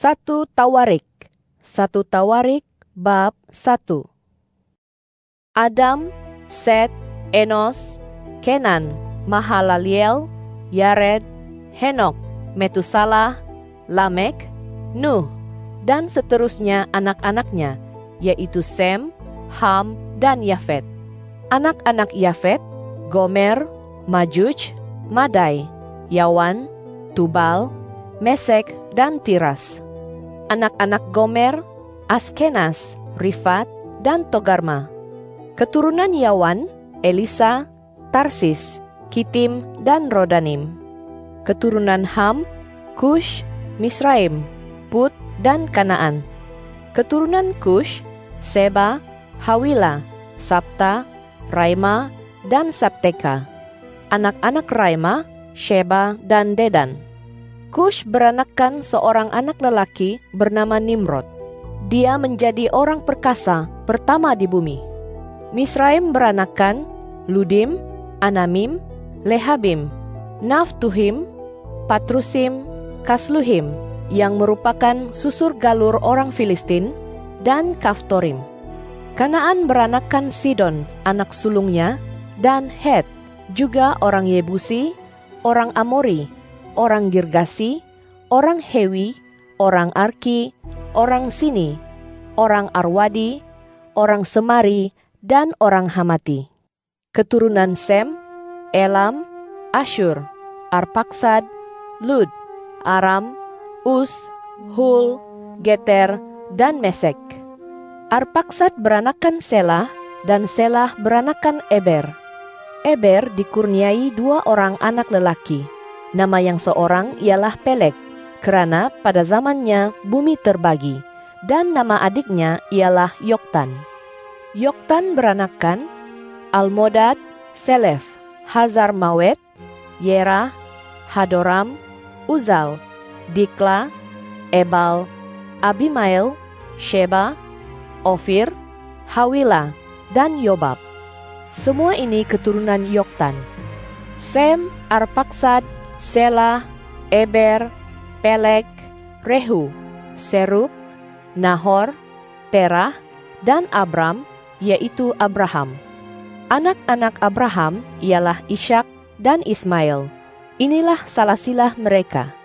1 Tawarik. 1 Tawarik bab 1. Adam, Set, Enos, Kenan, Mahalaleel, Yared, Henok, Metusalah, Lamek, Nuh, dan seterusnya anak-anaknya, yaitu Sem, Ham, dan Yafet. Anak-anak Yafet, Gomer, Majuj, Madai, Yawan, Tubal, Mesek, dan Tiras. Anak-anak Gomer, Askenas, Rifat, dan Togarma. Keturunan Yawan, Elisa, Tarsis, Kitim, dan Rodanim. Keturunan Ham, Kush, Misraim, Put, dan Kanaan. Keturunan Kush, Seba, Hawila, Sabta, Raima, dan Sabteka. Anak-anak Raima, Sheba, dan Dedan. Kush beranakkan seorang anak lelaki bernama Nimrod. Dia menjadi orang perkasa pertama di bumi. Misraim beranakkan Ludim, Anamim, Lehabim, Naftuhim, Patrusim, Kasluhim, yang merupakan susur galur orang Filistin, dan Kaftorim. Kanaan beranakkan Sidon, anak sulungnya, dan Het, juga orang Yebusi, orang Amori, orang Girgasi, orang Hewi, orang Arki, orang Sini, orang Arwadi, orang Semari, dan orang Hamati. Keturunan Sem, Elam, Asyur, Arpaksad, Lud, Aram, Us, Hul, Geter, dan Mesek. Arpaksad beranakan Selah, dan Selah beranakan Eber. Eber dikurniai 2 orang anak lelaki. Nama yang seorang ialah Pelek, kerana pada zamannya bumi terbagi, dan nama adiknya ialah Yoktan. Yoktan beranakan Almodad, Selef, Hazar Mawet, Yerah, Hadoram, Uzal, Dikla, Ebal, Abimael, Sheba, Ofir, Hawila, dan Yobab. Semua ini keturunan Yoktan. Sem, Arpaksad, Selah, Eber, Pelek, Rehu, Seruk, Nahor, Terah, dan Abram, yaitu Abraham. Anak-anak Abraham ialah Ishak dan Ismail. Inilah salasilah mereka.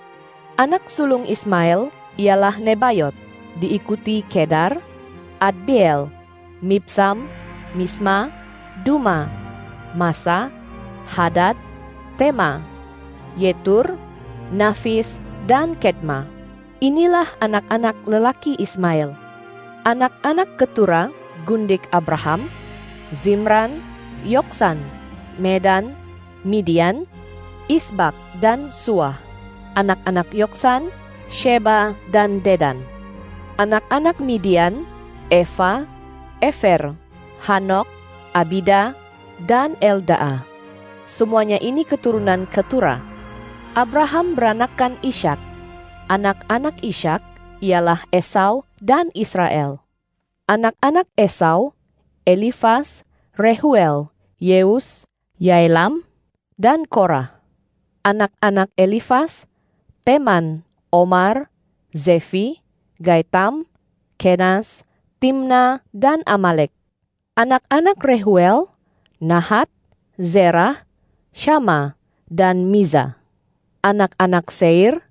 Anak sulung Ismail ialah Nebayot, diikuti Kedar, Adbeel, Mibsam, Misma, Duma, Masa, Hadad, Tema, Yetur, Nafis, dan Kedma. Inilah anak-anak lelaki Ismail. Anak-anak ketura gundik Abraham, Zimran, Yoksan, Medan, Midian, Isbak, dan Suah. Anak-anak Yoksan, Sheba, dan Dedan. Anak-anak Midian, Eva, Efer, Hanok, Abida, dan Eldaa. Semuanya ini keturunan ketura. Abraham beranakan Ishak. Anak-anak Ishak ialah Esau dan Israel. Anak-anak Esau, Elifas, Rehuel, Yeus, Yaelam, dan Korah. Anak-anak Elifas, Teman, Omar, Zefi, Gaitam, Kenas, Timna, dan Amalek. Anak-anak Rehuel, Nahat, Zerah, Syama, dan Miza. Anak-anak Seir,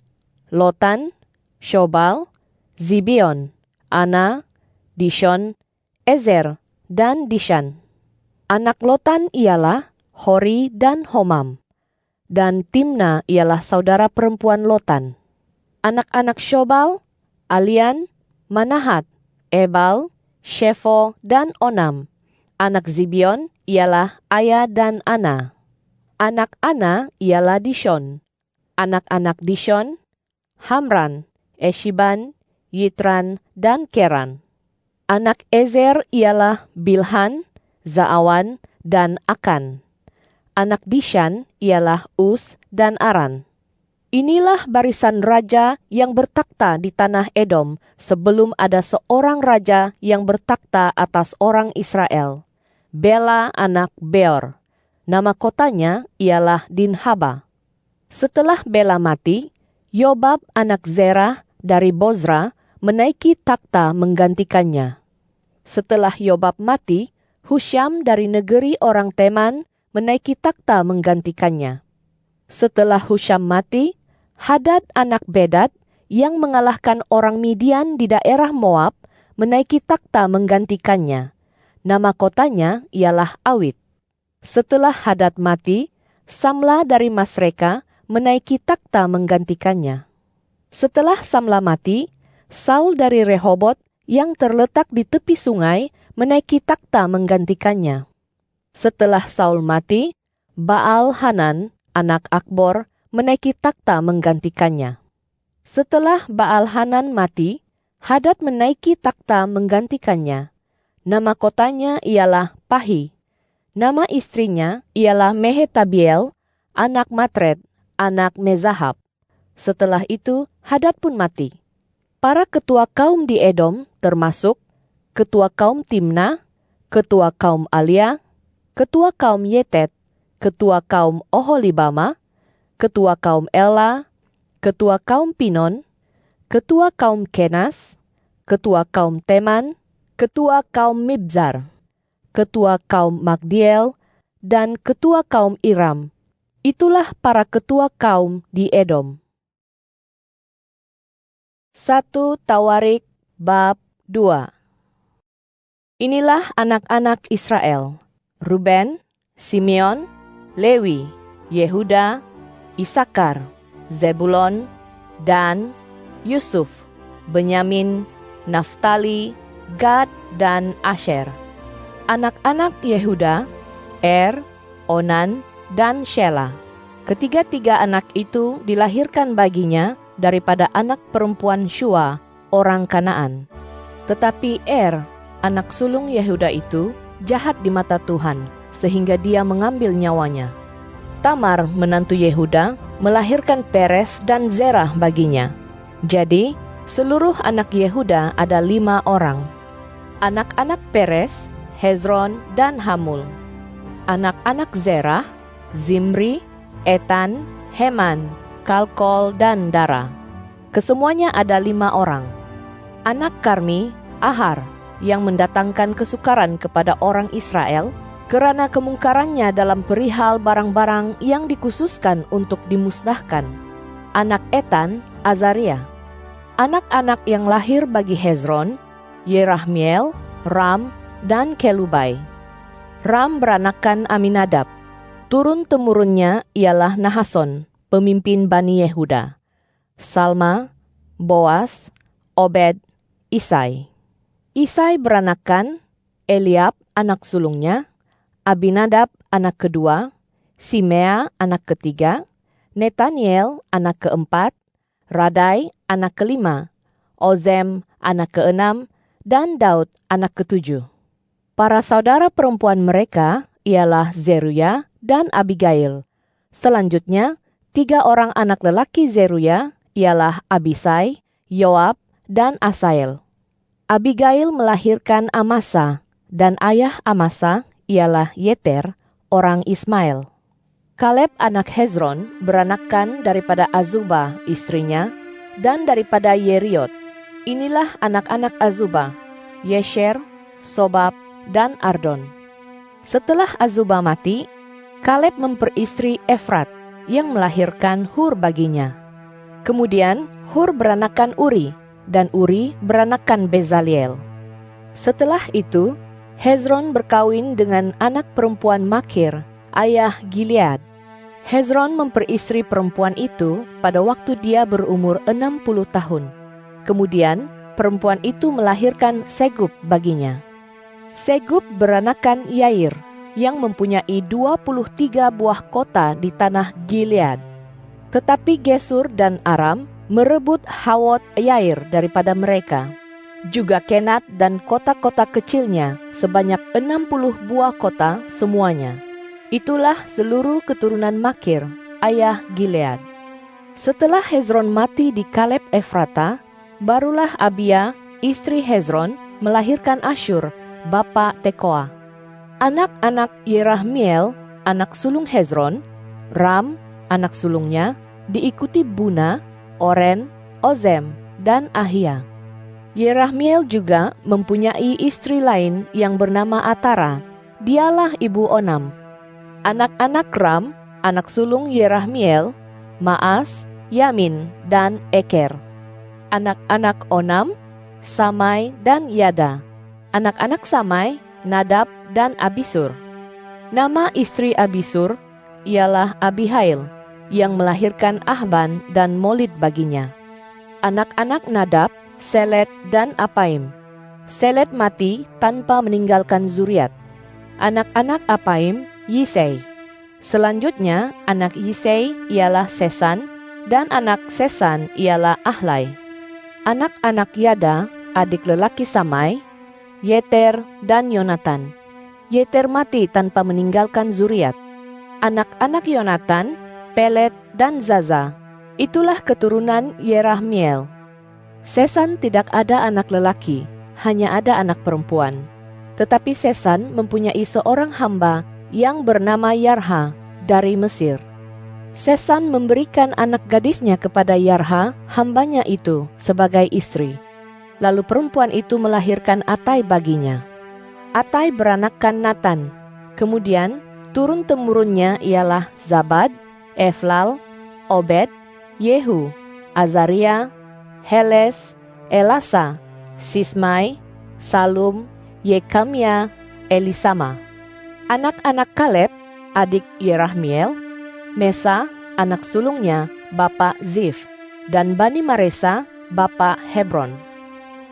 Lotan, Shobal, Zibion, Ana, Dishon, Ezer, dan Dishan. Anak Lotan ialah Hori dan Homam. Dan Timna ialah saudara perempuan Lotan. Anak-anak Shobal, Alian, Manahat, Ebal, Shefo, dan Onam. Anak Zibion ialah Aya dan Ana. Anak Ana ialah Dishon. Anak-anak Dishon, Hamran, Eshiban, Yitran, dan Keran. Anak Ezer ialah Bilhan, Zaawan, dan Akan. Anak Dishan ialah Us dan Aran. Inilah barisan raja yang bertakhta di tanah Edom sebelum ada seorang raja yang bertakhta atas orang Israel. Bela anak Beor. Nama kotanya ialah Dinhaba. Setelah Bela mati, Yobab anak Zerah dari Bozra menaiki takhta menggantikannya. Setelah Yobab mati, Husyam dari negeri orang Teman menaiki takhta menggantikannya. Setelah Husyam mati, Hadad anak Bedad yang mengalahkan orang Midian di daerah Moab menaiki takhta menggantikannya. Nama kotanya ialah Awit. Setelah Hadad mati, Samla dari Masreka menaiki takhta menggantikannya. Setelah Samla mati, Saul dari Rehobot yang terletak di tepi sungai menaiki takhta menggantikannya. Setelah Saul mati, Baal Hanan, anak Akbor, menaiki takhta menggantikannya. Setelah Baal Hanan mati, Hadad menaiki takhta menggantikannya. Nama kotanya ialah Pahi. Nama istrinya ialah Mehetabiel, anak Matred, anak Mezahab. Setelah itu, Hadad pun mati. Para ketua kaum di Edom termasuk ketua kaum Timna, ketua kaum Alia, ketua kaum Yetet, ketua kaum Oholibama, ketua kaum Ela, ketua kaum Pinon, ketua kaum Kenas, ketua kaum Teman, ketua kaum Mibzar, ketua kaum Magdiel, dan ketua kaum Iram. Itulah para ketua kaum di Edom. 1 Tawarik bab 2. Inilah anak-anak Israel: Ruben, Simeon, Lewi, Yehuda, Isakar, Zebulon, Dan, Yusuf, Benyamin, Naftali, Gad, dan Asher. Anak-anak Yehuda, Onan, dan Shela. Ketiga-tiga anak itu dilahirkan baginya daripada anak perempuan Shua, orang Kanaan. Tetapi anak sulung Yehuda itu, jahat di mata Tuhan, sehingga dia mengambil nyawanya. Tamar, menantu Yehuda, melahirkan Peres dan Zerah baginya. Jadi, seluruh anak Yehuda ada 5 orang. Anak-anak Peres, Hezron dan Hamul. Anak-anak Zerah, Zimri, Etan, Heman, Kalkol, dan Dara. Kesemuanya ada 5 orang. Anak Karmi, Ahar, yang mendatangkan kesukaran kepada orang Israel, karena kemungkarannya dalam perihal barang-barang yang dikhususkan untuk dimusnahkan. Anak Etan, Azaria. Anak-anak yang lahir bagi Hezron, Yerahmiel, Ram, dan Kelubai. Ram beranakan Aminadab. Turun-temurunnya ialah Nahason, pemimpin Bani Yehuda. Salma, Boas, Obed, Isai. Isai beranakan Eliab, anak sulungnya, Abinadab, anak kedua, Simea, anak ketiga, Netaniel, anak keempat, Radai, anak kelima, Ozem, anak keenam, dan Daud, anak ketujuh. Para saudara perempuan mereka ialah Zeruya dan Abigail. Selanjutnya, 3 orang anak lelaki Zeruya ialah Abisai, Yoab, dan Asael. Abigail melahirkan Amasa, dan ayah Amasa ialah Yeter, orang Ismail. Kaleb anak Hezron beranakan daripada Azubah istrinya, dan daripada Yeriot. Inilah anak-anak Azubah, Yesher, Sobab, dan Ardon. Setelah Azubah mati, Kaleb memperistri Efrat, yang melahirkan Hur baginya. Kemudian Hur beranakan Uri, dan Uri beranakan Bezaliel. Setelah itu, Hezron berkawin dengan anak perempuan Makir, ayah Gilead. Hezron memperistri perempuan itu pada waktu dia berumur 60 tahun. Kemudian, perempuan itu melahirkan Segub baginya. Segub beranakan Yair, yang mempunyai 23 buah kota di tanah Gilead. Tetapi Gesur dan Aram merebut Hawot Yair daripada mereka. Juga Kenat dan kota-kota kecilnya sebanyak 60 buah kota semuanya. Itulah seluruh keturunan Makir, ayah Gilead. Setelah Hezron mati di Kaleb Efrata, barulah Abia, istri Hezron, melahirkan Asyur, bapa Tekoa. Anak-anak Yerahmiel, anak sulung Hezron, Ram, anak sulungnya, diikuti Buna, Oren, Ozem, dan Ahia. Yerahmeel juga mempunyai istri lain yang bernama Atara. Dialah ibu Onam. Anak-anak Ram, anak sulung Yerahmeel, Maas, Yamin, dan Eker. Anak-anak Onam, Samai dan Yada. Anak-anak Samai, Nadab dan Abisur. Nama istri Abisur ialah Abihail, yang melahirkan Ahban dan Molid baginya. Anak-anak Nadab, Selet dan Apaim. Selet mati tanpa meninggalkan zuriat. Anak-anak Apaim, Yisei. Selanjutnya, anak Yisei ialah Sesan, dan anak Sesan ialah Ahlai. Anak-anak Yada, adik lelaki Samai, Yeter dan Yonatan. Yeter mati tanpa meninggalkan zuriat. Anak-anak Yonatan, Pelet dan Zaza. Itulah keturunan Yerahmeel. Sesan tidak ada anak lelaki, hanya ada anak perempuan. Tetapi Sesan mempunyai seorang hamba yang bernama Yarha dari Mesir. Sesan memberikan anak gadisnya kepada Yarha, hambanya itu, sebagai istri. Lalu perempuan itu melahirkan Atai baginya. Atai beranakkan Natan. Kemudian turun-temurunnya ialah Zabad, Eflal, Obed, Yehu, Azaria, Heles, Elasa, Sismai, Salum, Yekamia, Elisama. Anak-anak Kaleb, adik Yerahmeel, Mesa, anak sulungnya, bapak Zif, dan Bani Maresa, bapak Hebron.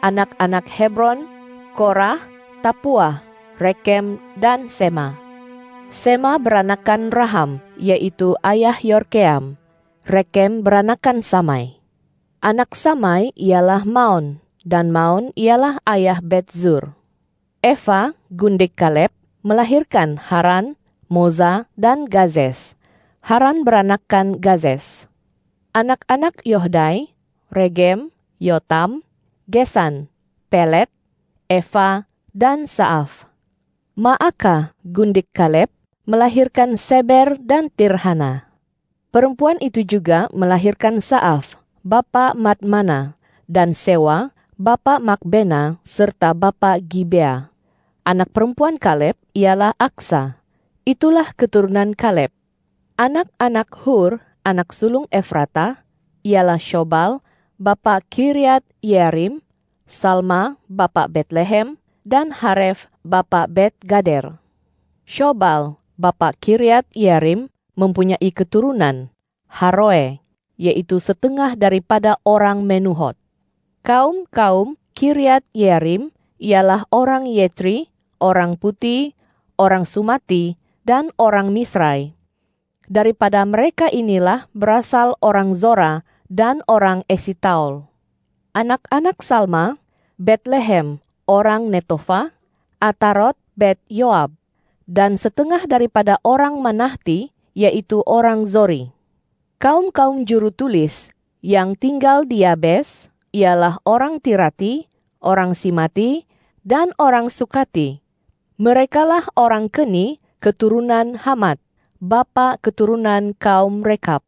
Anak-anak Hebron, Korah, Tapuah, Rekem, dan Sema. Sema beranakan Raham, yaitu ayah Yorkeam. Rekem beranakan Samai. Anak Samai ialah Maon, dan Maon ialah ayah Betzur. Eva, gundik Kaleb, melahirkan Haran, Moza, dan Gazes. Haran beranakkan Gazes. Anak-anak Yohdai, Regem, Yotam, Gesan, Pelet, Eva, dan Saaf. Maaka, gundik Kaleb, melahirkan Seber dan Tirhana. Perempuan itu juga melahirkan Saaf, bapa Madmana, dan Sewa, bapa Makbena, serta bapa Gibea. Anak perempuan Kaleb ialah Aksa. Itulah keturunan Kaleb. Anak-anak Hur, anak sulung Efrata, ialah Shobal, bapa Kiryat Yearim, Salma, bapa Betlehem, dan Haref, bapa Bet Gader. Shobal, bapa Kiryat Yearim, mempunyai keturunan Haroe, yaitu setengah daripada orang Menuhot. Kaum-kaum Kiryat Yearim ialah orang Yetri, orang Puti, orang Sumati, dan orang Misrai. Daripada mereka inilah berasal orang Zora dan orang Esitaol. Anak-anak Salma, Betlehem, orang Netofa, Atarot, Bet Yoab, dan setengah daripada orang Manahti, yaitu orang Zori. Kaum-kaum juru tulis yang tinggal di Yabes ialah orang Tirati, orang Simati, dan orang Sukati. Merekalah orang Keni, keturunan Hamad, bapa keturunan kaum Rekab.